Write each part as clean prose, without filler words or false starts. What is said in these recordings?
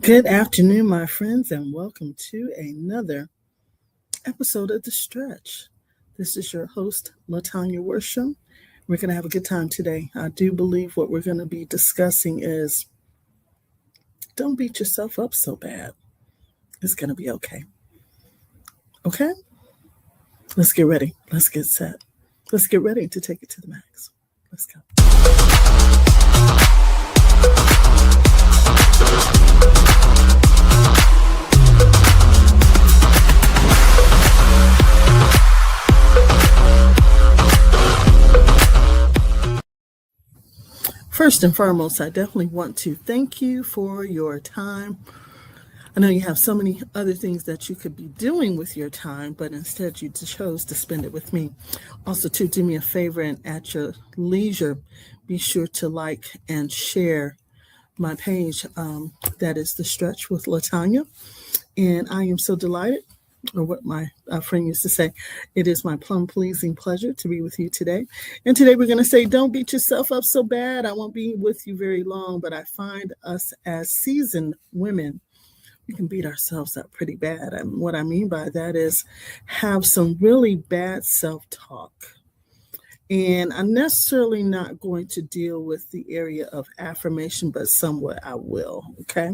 Good afternoon, my friends, and welcome to another episode of The Stretch. This is your host, Latanya Worsham. We're going to have a good time today. I do believe what we're going to be discussing is don't beat yourself up so bad. It's going to be okay. Okay? Let's get ready. Let's get set. Let's get ready to take it to the max. Let's go. First and foremost, I definitely want to thank you for your time. I know you have so many other things that you could be doing with your time, but instead you chose to spend it with me. Also, to do me a favor and at your leisure, be sure to like and share my page. That is The Stretch with Latanya. And I am so delighted, or what my friend used to say, it is my plum-pleasing pleasure to be with you today. And today we're going to say, don't beat yourself up so bad. I won't be with you very long, but I find us as seasoned women, we can beat ourselves up pretty bad. And what I mean by that is have some really bad self-talk. And I'm necessarily not going to deal with the area of affirmation, but somewhat I will, okay?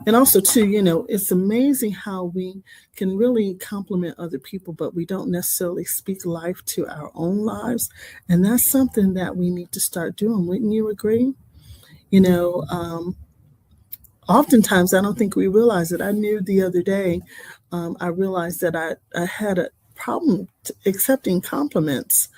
And also, too, it's amazing how we can really compliment other people, but we don't necessarily speak life to our own lives. And that's something that we need to start doing. Wouldn't you agree? Oftentimes, I don't think we realize it. I knew the other day, I realized that I had a problem accepting compliments.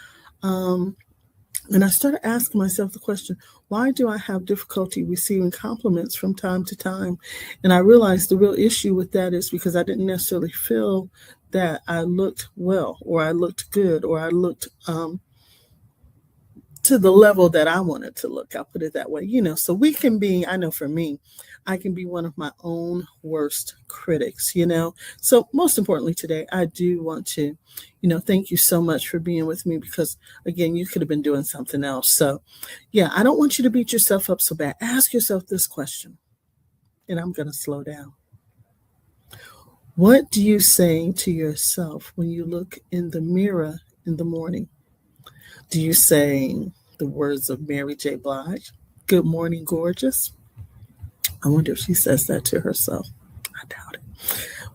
And I started asking myself the question, why do I have difficulty receiving compliments from time to time? And I realized the real issue with that is because I didn't necessarily feel that I looked well, or I looked good, or I looked to the level that I wanted to look. I'll put it that way. So we can be, I know for me, I can be one of my own worst critics, So most importantly today, I do want to, thank you so much for being with me because, again, you could have been doing something else. So, yeah, I don't want you to beat yourself up so bad. Ask yourself this question, and I'm going to slow down. What do you say to yourself when you look in the mirror in the morning? Do you say the words of Mary J. Blige, "Good morning, gorgeous"? I wonder if she says that to herself. I doubt it.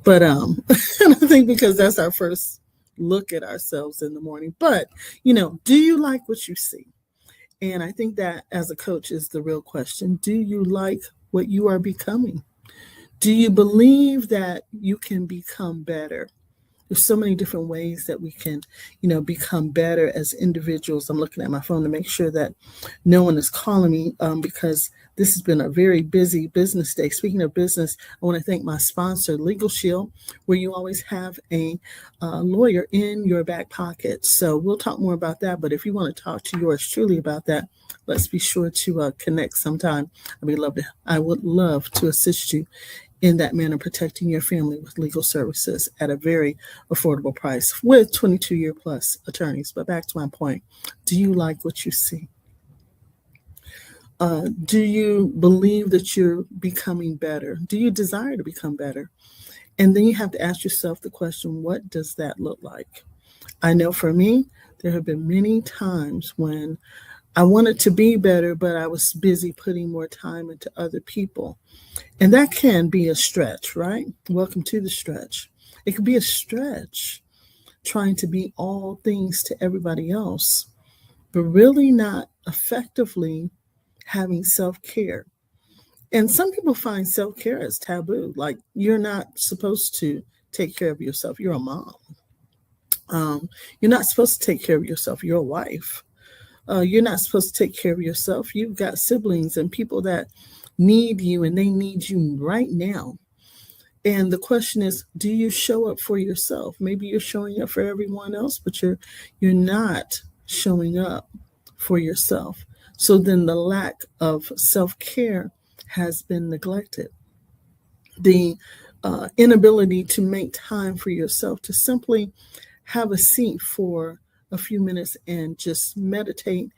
But and I think because that's our first look at ourselves in the morning. But, do you like what you see? And I think that as a coach is the real question. Do you like what you are becoming? Do you believe that you can become better? There's so many different ways that we can, become better as individuals. I'm looking at my phone to make sure that no one is calling me because this has been a very busy business day. Speaking of business, I want to thank my sponsor, Legal Shield, where you always have a lawyer in your back pocket. So we'll talk more about that. But if you want to talk to yours truly about that, let's be sure to connect sometime. I would love to assist you in that manner, protecting your family with legal services at a very affordable price with 22-year plus attorneys. But back to my point, do you like what you see? Do you believe that you're becoming better? Do you desire to become better? And then you have to ask yourself the question, what does that look like? I know for me, there have been many times when I wanted to be better, but I was busy putting more time into other people. And that can be a stretch, right? Welcome to the stretch. It can be a stretch trying to be all things to everybody else, but really not effectively having self-care. And some people find self-care as taboo, like you're not supposed to take care of yourself. You're a mom. You're not supposed to take care of yourself. You're a wife. You're not supposed to take care of yourself. You've got siblings and people that need you, and they need you right now. And the question is, do you show up for yourself? Maybe you're showing up for everyone else, but you're not showing up for yourself. So then the lack of self-care has been neglected. The inability to make time for yourself to simply have a seat for a few minutes and just meditate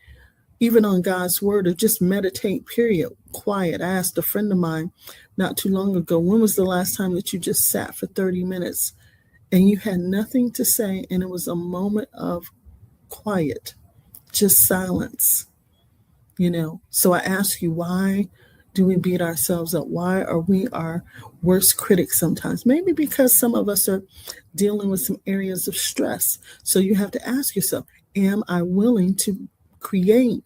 even on God's word, or just meditate, period, quiet. I asked a friend of mine not too long ago, when was the last time that you just sat for 30 minutes and you had nothing to say, and it was a moment of quiet, just silence, So I ask you, why do we beat ourselves up? Why are we our worst critics sometimes? Maybe because some of us are dealing with some areas of stress. So you have to ask yourself, am I willing to create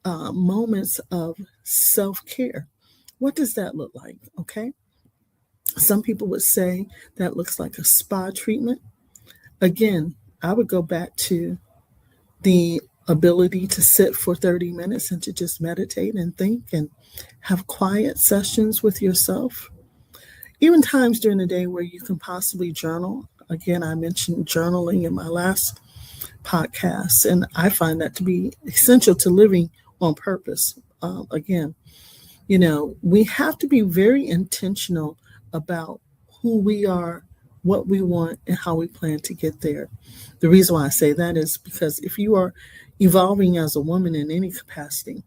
moments of self-care? What does that look like? Okay. Some people would say that looks like a spa treatment. Again, I would go back to the ability to sit for 30 minutes and to just meditate and think and have quiet sessions with yourself. Even times during the day where you can possibly journal. Again, I mentioned journaling in my last podcast, and I find that to be essential to living on purpose. Again, we have to be very intentional about who we are, what we want, and how we plan to get there. The reason why I say that is because if you are evolving as a woman in any capacity,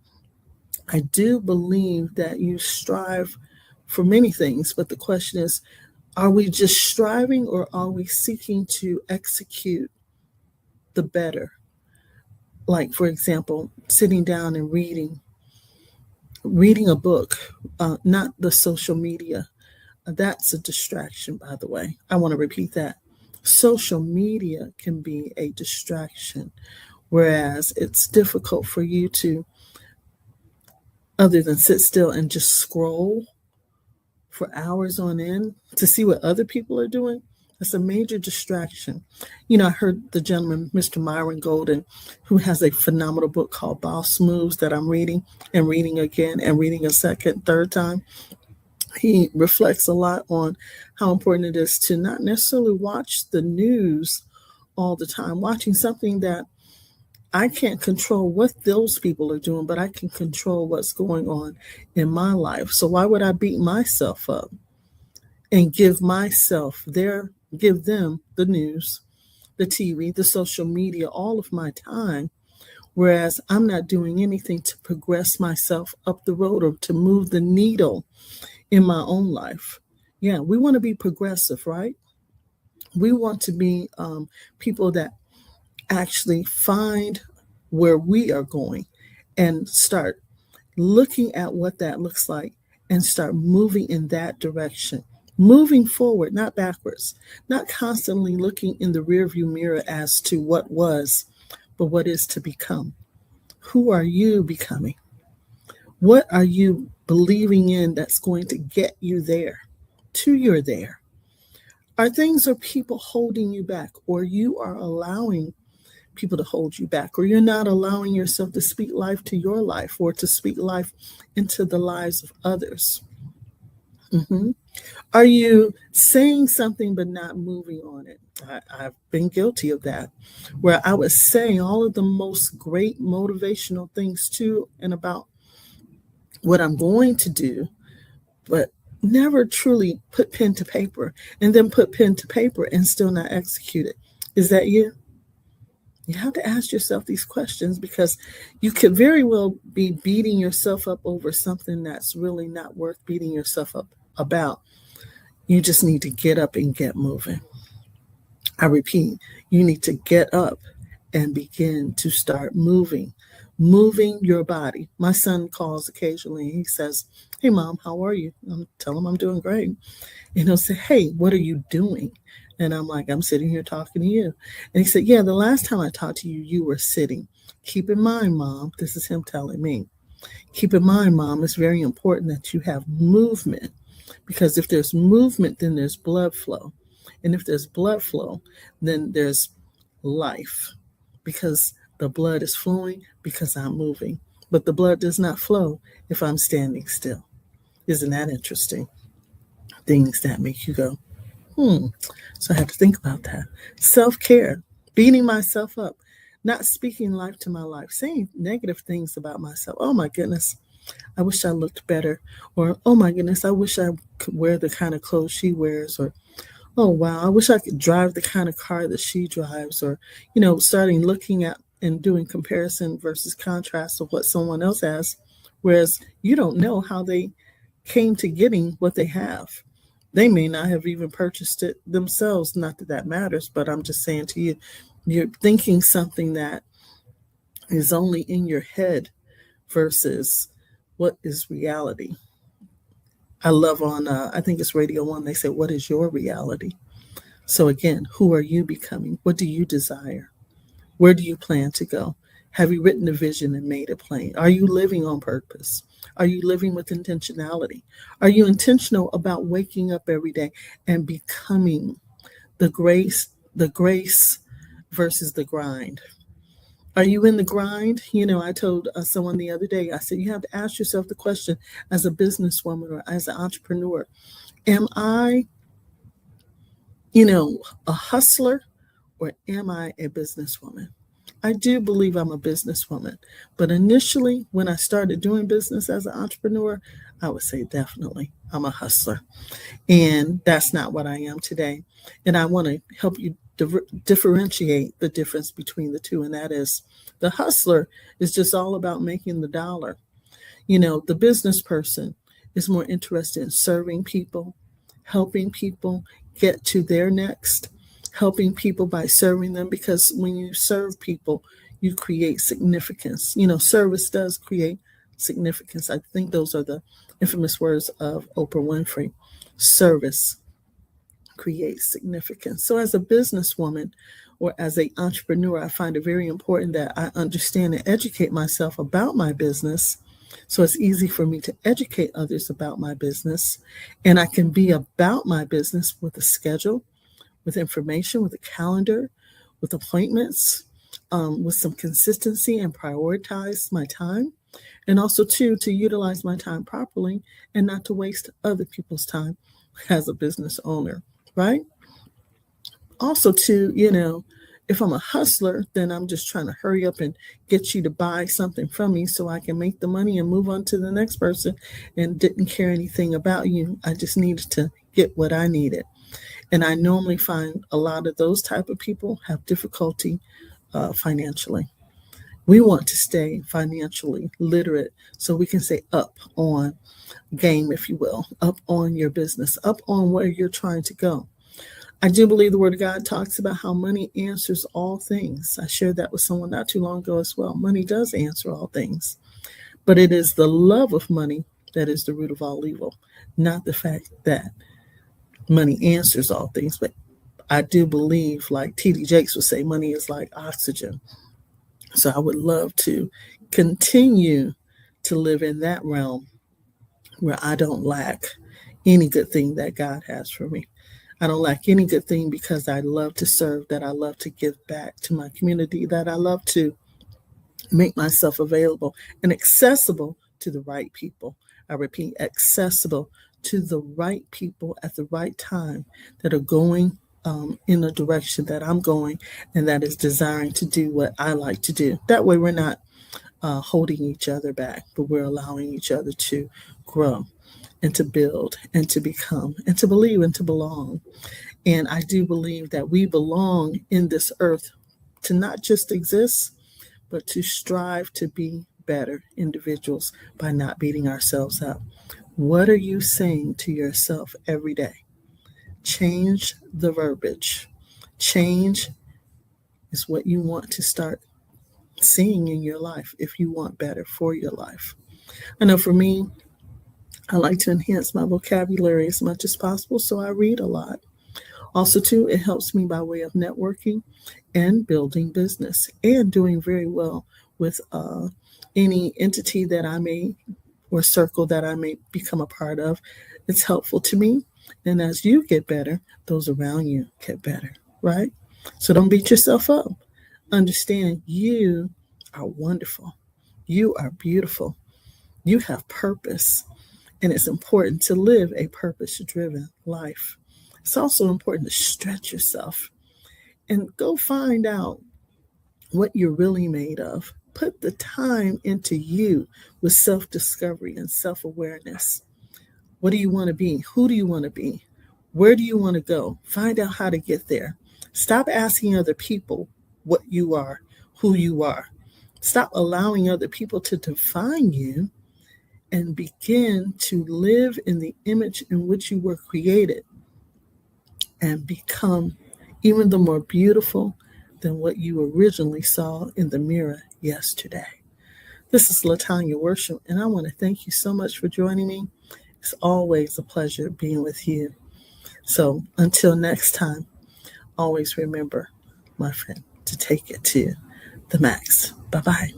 I do believe that you strive for many things, but the question is, are we just striving, or are we seeking to execute the better? Like, for example, sitting down and reading a book, not the social media. That's a distraction, by the way. I want to repeat that. Social media can be a distraction, whereas it's difficult for you to, other than sit still and just scroll for hours on end to see what other people are doing. That's a major distraction. I heard the gentleman, Mr. Myron Golden, who has a phenomenal book called Boss Moves that I'm reading and reading again and reading a second, third time. He reflects a lot on how important it is to not necessarily watch the news all the time, watching something that I can't control what those people are doing, but I can control what's going on in my life. So why would I beat myself up and give them the news, the TV, the social media, all of my time, whereas I'm not doing anything to progress myself up the road or to move the needle in my own life? Yeah, we want to be progressive, right? We want to be people that actually find where we are going and start looking at what that looks like and start moving in that direction. Moving forward, not backwards, not constantly looking in the rearview mirror as to what was, but what is to become. Who are you becoming? What are you believing in that's going to get you there, to you're there? Are things or people holding you back, or you are allowing people to hold you back, or you're not allowing yourself to speak life to your life or to speak life into the lives of others? Mm-hmm. Are you saying something but not moving on it? I've been guilty of that, where I was saying all of the most great motivational things to and about what I'm going to do, but never truly put pen to paper, and then put pen to paper and still not execute it. Is that you? You have to ask yourself these questions, because you could very well be beating yourself up over something that's really not worth beating yourself up about. You just need to get up and get moving. I repeat, you need to get up and begin to start moving your body. My son calls occasionally. He says, "Hey, Mom, how are you?" I'm tell him I'm doing great. And he'll say, "Hey, what are you doing?" And I'm like, "I'm sitting here talking to you." And he said, "Yeah, the last time I talked to you, you were sitting." Keep in mind, Mom, this is him telling me. Keep in mind, Mom, it's very important that you have movement, because if there's movement, then there's blood flow. And if there's blood flow, then there's life, because the blood is flowing because I'm moving. But the blood does not flow if I'm standing still. Isn't that interesting? Things that make you go, So I have to think about that. Self-care, beating myself up, not speaking life to my life, saying negative things about myself. Oh my goodness, I wish I looked better. Or, oh my goodness, I wish I could wear the kind of clothes she wears. Or, oh wow, I wish I could drive the kind of car that she drives. Or, starting looking at and doing comparison versus contrast of what someone else has, whereas you don't know how they came to getting what they have. They may not have even purchased it themselves. Not that that matters, but I'm just saying to you, you're thinking something that is only in your head versus what is reality. I love on, I think it's Radio One, they say, what is your reality? So again, who are you becoming? What do you desire? Where do you plan to go? Have you written a vision and made it plain? Are you living on purpose? Are you living with intentionality? Are you intentional about waking up every day and becoming the grace versus the grind? Are you in the grind? I told someone the other day, I said, you have to ask yourself the question as a businesswoman or as an entrepreneur, am I, a hustler or am I a businesswoman? I do believe I'm a businesswoman, but initially when I started doing business as an entrepreneur, I would say definitely I'm a hustler. And that's not what I am today. And I want to help you differentiate the difference between the two. And that is the hustler is just all about making the dollar. The business person is more interested in serving people, helping people get to their next, helping people by serving them, because when you serve people, you create significance. Service does create significance. I think those are the infamous words of Oprah Winfrey. Service creates significance. So as a businesswoman or as an entrepreneur, I find it very important that I understand and educate myself about my business. So it's easy for me to educate others about my business. And I can be about my business with a schedule, with information, with a calendar, with appointments, with some consistency, and prioritize my time. And also, too, to utilize my time properly and not to waste other people's time as a business owner, right? Also, too, if I'm a hustler, then I'm just trying to hurry up and get you to buy something from me so I can make the money and move on to the next person, and didn't care anything about you. I just needed to get what I needed. And I normally find a lot of those type of people have difficulty financially. We want to stay financially literate so we can stay up on game, if you will, up on your business, up on where you're trying to go. I do believe the Word of God talks about how money answers all things. I shared that with someone not too long ago as well. Money does answer all things, but it is the love of money that is the root of all evil, not the fact that money answers all things. But I do believe, like T.D. Jakes would say, money is like oxygen. So I would love to continue to live in that realm where I don't lack any good thing that God has for me. I don't lack any good thing because I love to serve, that I love to give back to my community, that I love to make myself available and accessible to the right people. I repeat, accessible to the right people at the right time that are going in the direction that I'm going, and that is desiring to do what I like to do. That way we're not holding each other back, but we're allowing each other to grow and to build and to become and to believe and to belong. And I do believe that we belong in this earth to not just exist, but to strive to be better individuals by not beating ourselves up. What are you saying to yourself every day? Change the verbiage. Change is what you want to start seeing in your life if you want better for your life. I know for me, I like to enhance my vocabulary as much as possible, so I read a lot. Also, too, it helps me by way of networking and building business and doing very well with any entity that I may or circle that I may become a part of. It's helpful to me. And as you get better, those around you get better, right? So don't beat yourself up. Understand you are wonderful. You are beautiful. You have purpose. And it's important to live a purpose-driven life. It's also important to stretch yourself and go find out what you're really made of. Put the time into you with self-discovery and self-awareness. What do you want to be? Who do you want to be? Where do you want to go? Find out how to get there. Stop asking other people what you are, who you are. Stop allowing other people to define you and begin to live in the image in which you were created and become even the more beautiful than what you originally saw in the mirror yesterday. This is Latanya Worship, and I want to thank you so much for joining me. It's always a pleasure being with you. So until next time, always remember, my friend, to take it to the max. Bye-bye.